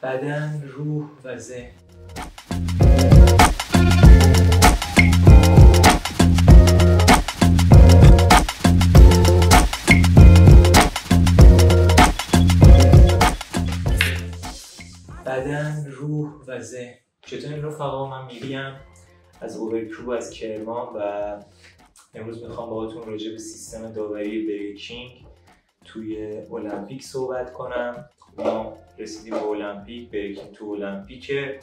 بدن، روح و ذهن. بدن، روح و ذهن. چطور این رفقا؟ من میریم از اوورکروب از کرمان و امروز میخوام باهاتون راجع به سیستم داوری بریکینگ توی المپیک صحبت کنم. ما رسیدیم به المپیک، بریکینگ تو المپیکه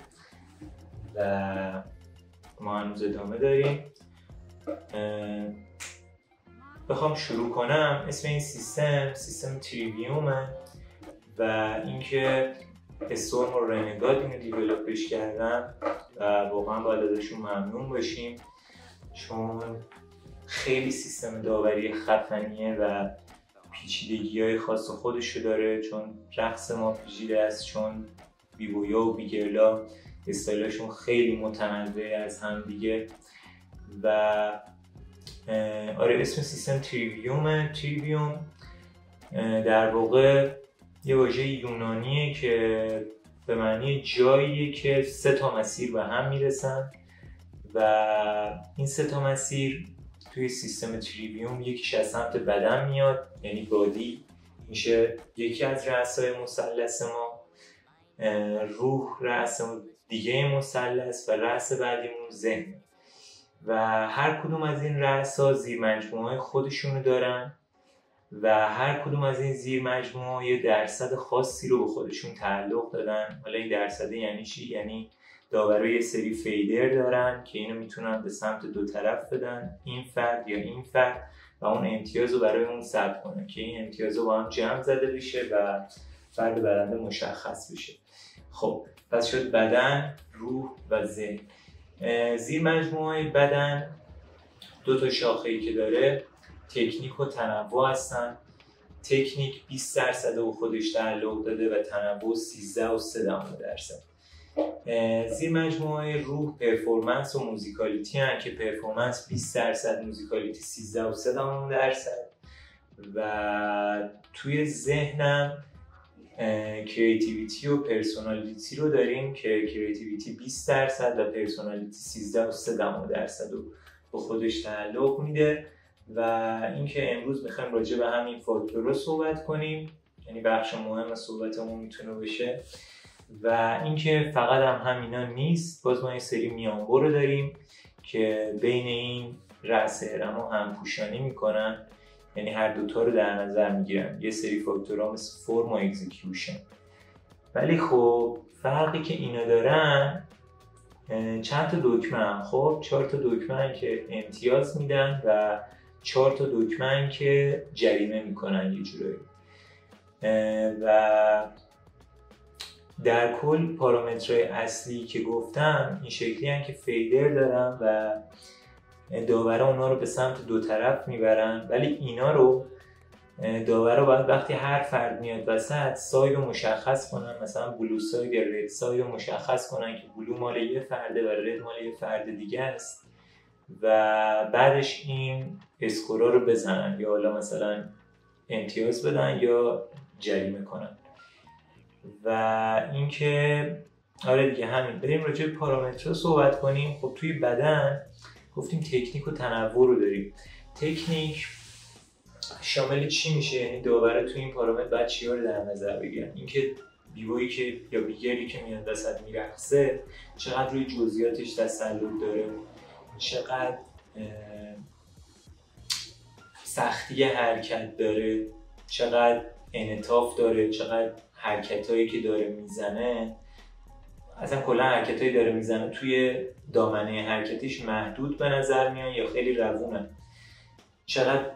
و ما هنوز ادامه داریم. بخوام شروع کنم، اسم این سیستم تریویومه و اینکه استورم و رنگاد اینو دیولوپش کردن و واقعا باید ازشون ممنون باشیم، چون خیلی سیستم داوری خفنیه و پیچیدگی‌های خاص خودشو داره، چون رقص ما پیچیده است، چون بیبویا و بیگرلا استایلشون خیلی متنوع از هم دیگه و آره اسم سیستم تریویومه. تریویوم در واقع یه واژه یونانیه که به معنی جاییه که 3 مسیر به هم میرسن و این 3 مسیر توی سیستم تریویوم یکیش از سمت بدن میاد، یعنی بادی میشه یکی از رأس‌های مثلث ما، روح رأس دیگه مثلث و رأس بعدیمون ذهن و هر کدوم از این رأس‌ها زیر مجموعه‌های خودشونو دارن و هر کدوم از این زیر مجموعه یه درصد خاصی رو به خودشون تعلق دادن. حالا این درصد یعنی چی؟ یعنی داورا یه سری فیدر دارن که اینو میتونن به سمت 2 طرف بدن، این فرد یا این فرد، و اون امتیاز رو برای اون ثبت کنن که این امتیاز رو با هم جمع زده بشه و فرد برنده مشخص بشه. خب پس شد بدن، روح و ذهن. زیر مجموعه بدن 2 شاخه‌ای که داره تکنیک و تنوع هستن. تکنیک 20% به خودش تعلق داده و تنوع 13.3%. زیر مجموعه روح پرفورمنس و موزیکالیتی هن که پرفورمنس 20%، موزیکالیتی 13.3% و توی ذهنم کریتیویتی و پرسونالیتی رو داریم که کریتیویتی 20% و پرسونالیتی 13.3% رو به خودش تعلق میده و اینکه امروز میخوایم راجع به همین فاکتورها صحبت کنیم، یعنی بخش مهم از صحبتمون میتونه بشه. و اینکه فقط همینا نیست، باز ما یه سری میانبر رو داریم که بین این رأس هرم‌ها همپوشانی میکنن، یعنی هر دوتا رو در نظر میگیرن، یه سری فاکتورها مثل فرم و اکزیکیوشن. ولی خب فرقی که اینا دارن چند تا دکمه هم، خب 4 تا دکمه که امتیاز میدن و 4 تا دکمه که جریمه میکنن یه جورایی و در کل پارامترهای اصلی که گفتم این شکلی هن که فیدر دارن و داورا اونا رو به سمت 2 طرف میبرن، ولی اینا رو داورا باید وقتی هر فرد میاد وسط ساید رو مشخص کنن، مثلا بلو ساید یا رد ساید رو مشخص کنن که بلو مال یه فرده و رد مال یه فرد دیگه است و بعدش این اسکورا رو بزنن یا حالا مثلا امتیاز بدن یا جریمه کنن. و اینکه آره دیگه همین. بریم راجع به پارامترها صحبت کنیم. خب توی بدن گفتیم تکنیک و تنوع رو داریم. تکنیک شامل چی میشه؟ یعنی داور توی این پارامتر باید چیا رو در نظر بگیرن؟ اینکه بیویی که یا بیگری که میاد وسط میرقصه چقدر روی جزئیاتش تسلط داره، چقدر سختی حرکت داره، چقدر انعطاف داره، چقدر حرکتایی که داره میزنه، اصلا کلا حرکتایی داره میزنه توی دامنه حرکتیش محدود به نظر میان یا خیلی روونه، چقدر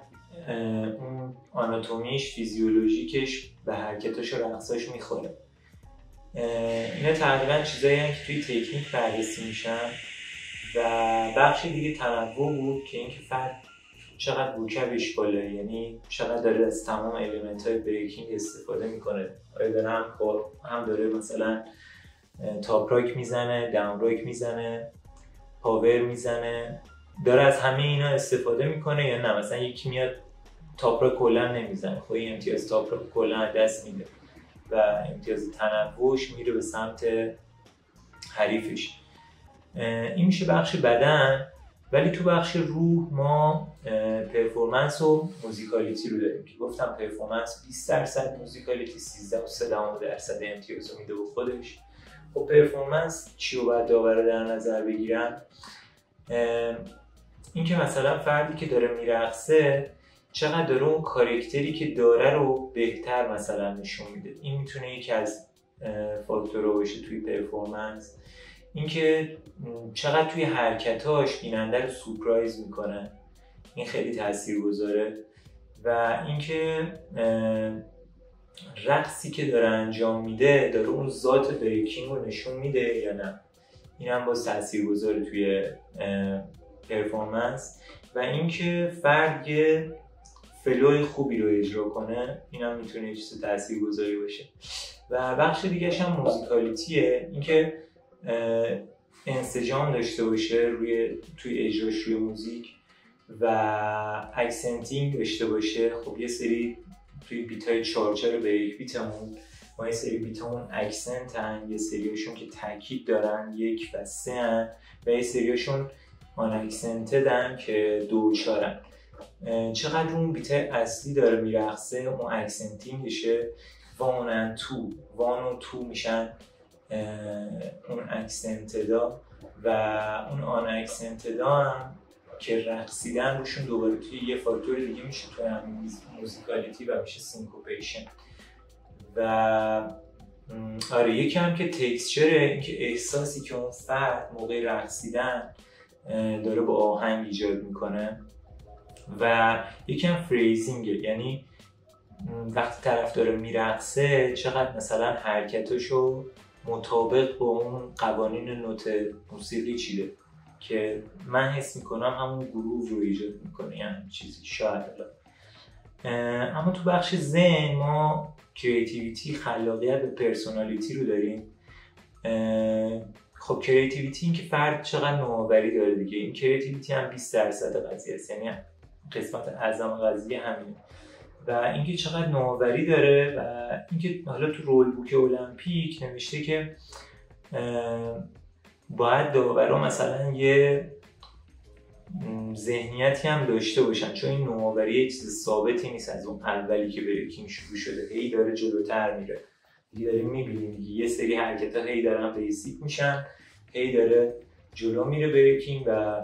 اون آناتومیش، فیزیولوژیکش به حرکتاش و رقصاش میخوره. اینا تقریبا چیزایی هستن که توی تکنیک بررسی میشن و بخش دیگه تنوع بود که اینکه فرد چقدر وکبش بالا، یعنی چقدر داره از تمام الیمنت های بریکینگ استفاده میکنه. آیا داره هم داره مثلا تاپ راک میزنه، داون راک میزنه، پاور میزنه، داره از همه اینا استفاده میکنه یا نه مثلا یکی میاد تاپ راک کلا نمیزنه، خب این امتیاز تاپ راک کلا دست میده. و امتیاز تنوعش میره به سمت حریفش. این میشه بخش بدن. ولی تو بخش روح ما پرفورمنس و موزیکالیتی رو داریم که گفتم پرفورمنس 20% موزیکالیتی 13.3% امتیاز رو میده به خودش. خب پرفورمنس چی رو باید داور در نظر بگیرن؟ این که مثلا فردی که داره میرقصه چقدر داره اون کاراکتری که داره رو بهتر مثلا نشون میده. این میتونه یکی از فاکتورها باشه توی پرفورمنس. اینکه چقدر توی حرکتاش بیننده رو سورپرایز میکنه، این خیلی تاثیرگذاره. و اینکه رقصی که داره انجام میده داره اون ذات بریکینگ رو نشون میده یا نه، این هم باز تاثیرگذاره توی پرفورمنس. و اینکه فرد یه فلوی خوبی رو اجرا کنه، این هم میتونه یه چیز تاثیرگذاری باشه. و بخش دیگه‌ش هم موزیکالیتیه، اینکه انسجام داشته باشه توی اجراش روی موزیک و اکسنتینگ داشته باشه. خب یه سری توی بیتای 4/4 بریک بیتمون ما یه سری بیتامون اکسنت هن، یه سریاشون که تاکید دارن 1 و 3 هن و یه سریاشون آن اکسنتدن که 2 و 4 هن. چقدر اون بیتای اصلی داره میرقصه اون اکسنتینگشه. 1 و 2 میشن اون اکسنتدا و اون آن اکسنتدا هم که رقصیدن روشون دوباره توی یه فاکتور دیگه میشه توی همین موزیکالیتی و میشه سینکوپیشن. و آره یکی هم که تکسچره، این که احساسی که اون فرد موقع رقصیدن داره با آهنگ ایجاد میکنه. و یکی هم فریزینگه، یعنی وقتی طرف داره میرقصه چقدر مثلا حرکتاشو مطابق با اون قوانین نوت موسیقی چیده که من حس میکنم همون گروه رو ایجاد میکنه، یعنی چیزی شاید. اما تو بخش ذهن ما کریتیویتی، خلاقیت و پرسونالیتی رو داریم. خب کریتیویتی این که فرد چقدر نوآوری داره دیگه، این کریتیویتی هم 20% قضیه است، یعنی قسمت اعظم قضیه همینه. و اینکه چقدر نوآوری داره و اینکه حالا تو رول بوک المپیک نوشته که باید داورا مثلا یه ذهنیتی هم داشته باشن، چون این نوآوری یه چیز ثابتی نیست از اون اولی که بریکینگ شروع شده، هی داره جلوتر میره دیگه. داریم میبینیم دیگه یه سری حرکت‌ها هی دارن بیسیک میشن، هی داره جلو میره بریکینگ و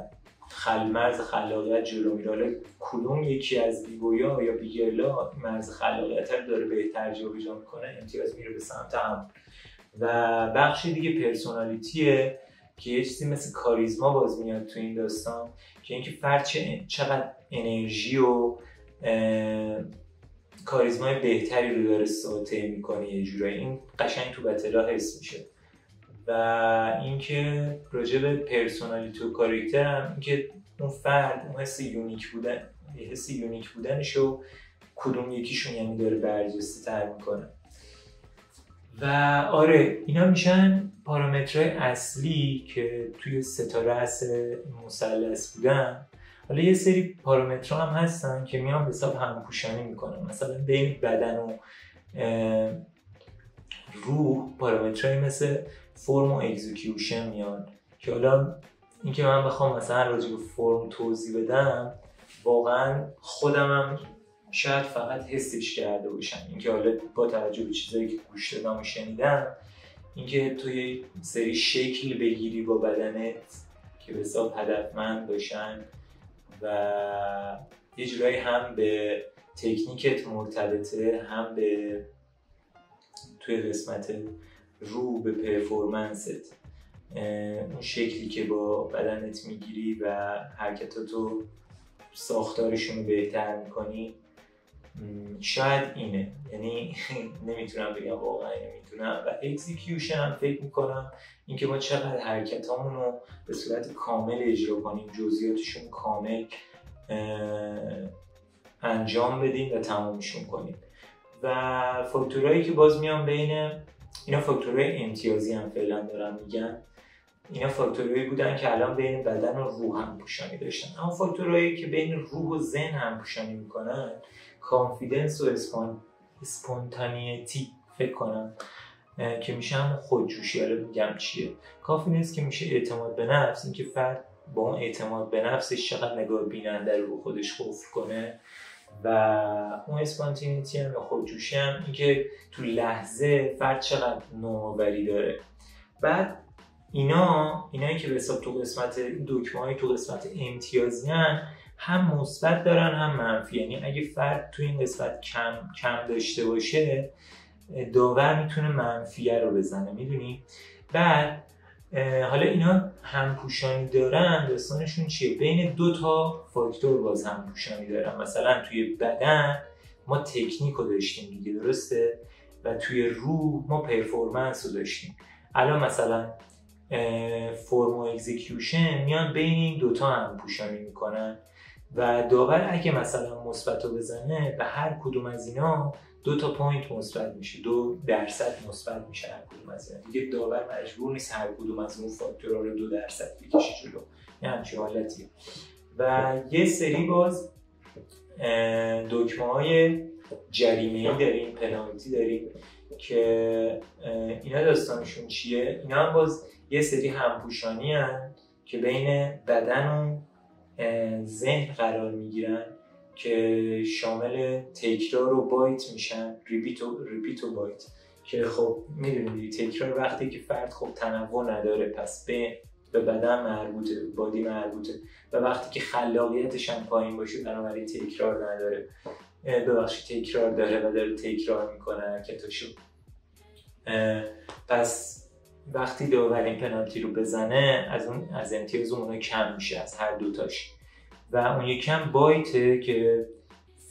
مرز خلاقیت جلو میره. حالا کدوم یکی از بیگویا یا بیگرلا مرز خلاقیت رو داره بهتر جابجا میکنه، امتیاز میره به سمت هم. و بخش دیگه پرسونالیتیه که یه چیزی مثل کاریزما باز میاد تو این داستان، که اینکه فرد چقدر انرژی و کاریزمای بهتری رو داره ساطع میکنه یه جورایی. این قشنگ تو بتلا حس میشه. و اینکه راجع به پرسونالیتی و کاراکتر هم اینکه اون فرد اون حس یونیک بودنشو کدوم یکیشون یعنی داره برجسته تر میکنه. و آره اینا میشن پارامترهای اصلی که توی ستاره رأس مثلث بودن. حالا یه سری پارامترها هم هستن که میان به حساب همپوشانی میکنن، مثلا بین بدن و روح پارامترهایی مثل فرم و اکزیکیوشن میان، که حالا اینکه من بخوام مثلا راجع به فرم توضیح بدم واقعا خودمم شاید فقط حسش کرده باشم، اینکه حالا با توجه به چیزایی که گوش دادم و شنیدم، اینکه توی سری شکل بگیری با بدنت که به حساب هدفمند باشن و یه جورایی هم به تکنیکت مرتبطه، هم به توی قسمت رو به پرفورمنست، اون شکلی که با بدنت میگیری و حرکتاتو ساختارشون رو بهتر میکنی. شاید اینه، یعنی نمیتونم بگم واقعا نمیتونم. و اکزیکیوشن هم فکر میکنم اینکه ما چقدر حرکتامون رو به صورت کامل اجرا کنیم، جزئیاتشون کامل انجام بدیم و تمامشون کنیم. و فاکتورهایی که باز میان بین اینا، فاکتورهای امتیازی هم فعلا دارم میگن، اینا فاکتورهایی بودن که الان بین بدن و روح هم پوشانی داشتن. اما فاکتورهایی که بین روح و ذهن هم پوشانی میکنن، کانفیدنس و اسپونتانیتی فکر کنم که میشه همون خودجوشی. حالا میگم چیه؟ کافی نیست که میشه اعتماد به نفس، اینکه فرد با اون اعتماد به نفسش چقدر نگاه بیننده رو خودش قفل کنه، و اون اسپانتینیتی هم یا خودجوشی هم اینکه تو لحظه فرد چقدر نوآوری داره. بعد اینایی که به حساب تو قسمت دکمه‌های تو قسمت امتیازیان هم مثبت دارن هم منفی. یعنی اگه فرد تو این قسمت کم داشته باشه، داور میتونه منفیه رو بزنه، میدونی؟ بعد حالا اینا همپوشانی دارن، داستانشون چیه؟ بین 2 تا فاکتور باز همپوشانی دارن. مثلا توی بدن ما تکنیک رو داشتیم دیگه، درسته؟ و توی روح ما پرفورمنس رو داشتیم. الان مثلا فرم و اکزیکیوشن میان بین این 2 تا همپوشانی میکنن و داور اگه مثلا مثبت رو بزنه به هر کدوم از اینا 2 تا پوینت مثبت میشه، 2% مثبت میشه هر کدوم از اینا. دیگه داور مجبور نیست هر کدوم از اون فاکتورها رو 2% بکشه جلو، یه همچین حالتیه. و یه سری باز دکمه‌های جریمه‌ای داریم، پنالتی داریم که اینا داستانشون چیه؟ اینا هم باز یه سری همپوشانی هن که بین بدن و ذهن قرار میگیرن که شامل تکرار و بایت میشن، ریپیت و بایت، که خب میدونید تکرار وقتی که فرد خب تنوع نداره پس به بدن مربوطه، بادی مربوطه، و وقتی که خلاقیتش هم پایین باشه بنابراین تکرار نداره، تکرار داره و داره تکرار میکنه حرکتاشو. پس وقتی داور این پنالتی رو بزنه از امتیاز اونها کم میشه، از هر دوتاش. و اون یکم بایته که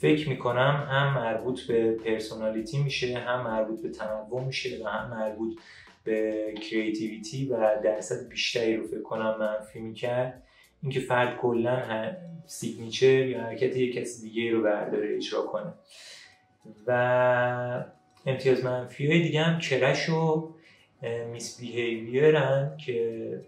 فکر میکنم هم مربوط به پرسونالیتی میشه، هم مربوط به تنوع میشه و هم مربوط به کریتیویتی و درصد بیشتری رو فکر کنم منفی میکرد. اینکه فرد کلا سیگنیچر یا حرکت یک کسی دیگه رو برداره اجرا کنه. و امتیاز منفی های دیگه هم کرش و میس بیهیویرن که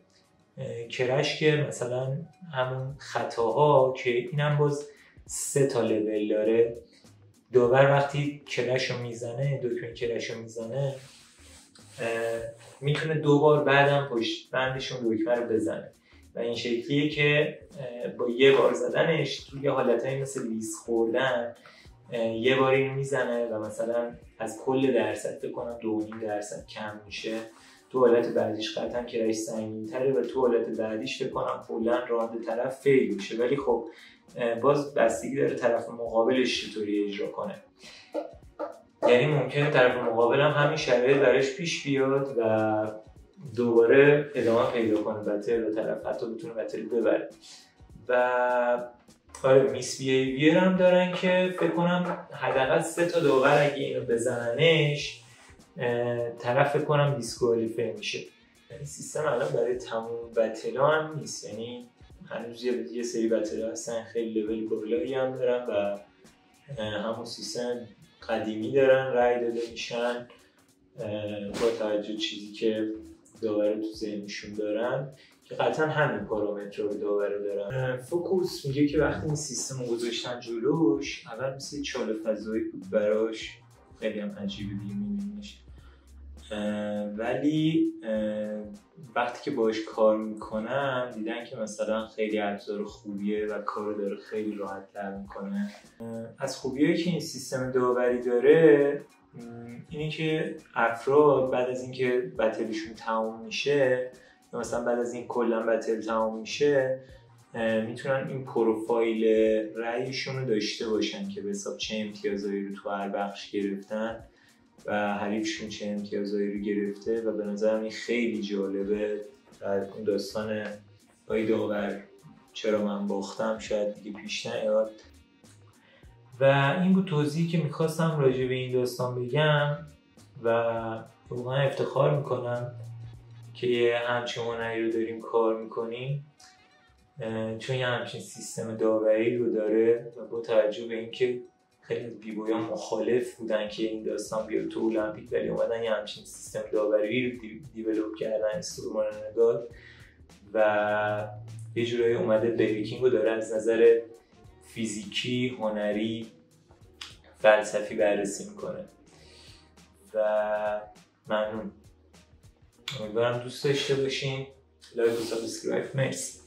کرش که مثلا همون خطاها که اینم باز 3 تا لول داره. داور وقتی کرش رو میزنه، دکمه کرش رو میزنه، میتونه 2 بار بعدم پشت بندشون دکمه رو بزنه و این شکلیه که با یه بار زدنش توی حالتایی مثل لیز خوردن یه بار اینو میزنه و مثلا از کل درصد فکر کنم 2.5% کم میشه. تو حالت بعدیش قطعا کرش سنگین‌تره و تو حالت بعدیش فکر کنم کلا راند طرف فیل میشه، ولی خب باز بستگی داره طرف مقابلش چطوری اجرا کنه. یعنی ممکنه طرف مقابل هم همین شرایط براش پیش بیاد و دوباره ادامه پیدا کنه بتل و طرف حتی بتونه بتل ببره. و آره میس بیهیویر هم دارن که فکر کنم حداقل 3 تا داور اگه اینو بزننش طرف فکر کنم دیسکوالیفای میشه. این سیستم الان برای تمام بتلا هم نیست، یعنی هنوز یه سری بتلا هستن خیلی لول بالایی هم دارن و همون سیستم قدیمی دارن رای داده میشن با توجه چیزی که داور تو ذهنشون دارن که قطعا همین پارامتر رو داور دارن. فوکوس میگه که وقتی این سیستم رو گذاشتن جلوش اول مثل چاله فضایی بود براش، خیلی هم عجیبه دیگه میبینیش، ولی وقتی که باش کار میکنن دیدن که مثلا خیلی ابزار خوبیه و کارو داره خیلی راحت تر میکنه. از خوبیایی که این سیستم داوری داره اینه که افراد بعد از اینکه بتلشون تموم میشه یا مثلا بعد از این کلا بتل تموم میشه میتونن این پروفایل رأیشون رو داشته باشن که به حساب چه امتیازایی رو تو هر بخش گرفتن و حریفشون چه امتیازایی رو گرفته و به نظرم این خیلی جالبه. اون داستان پای داور چرا من باختم شاید دیگه پیش نیاد. و این بود توضیحی که میخواستم راجع به این داستان بگم و واقعا افتخار میکنم که یه همچین هنری رو داریم کار میکنیم چون یه همچین سیستم داوری رو داره و با توجه به اینکه خیلی از بیبویان مخالف بودن که این داستان بیاد تو المپیک ولی اومدن یه همچین سیستم داوری رو دیولوب کردن استورمان نگات و یه جورایی اومده بریکینگ رو داره از نظر فیزیکی، هنری، فلسفی بررسی میکنه. و ممنون. امیدوارم دوست داشته باشین. لایک و سابسکرایب. مرسی.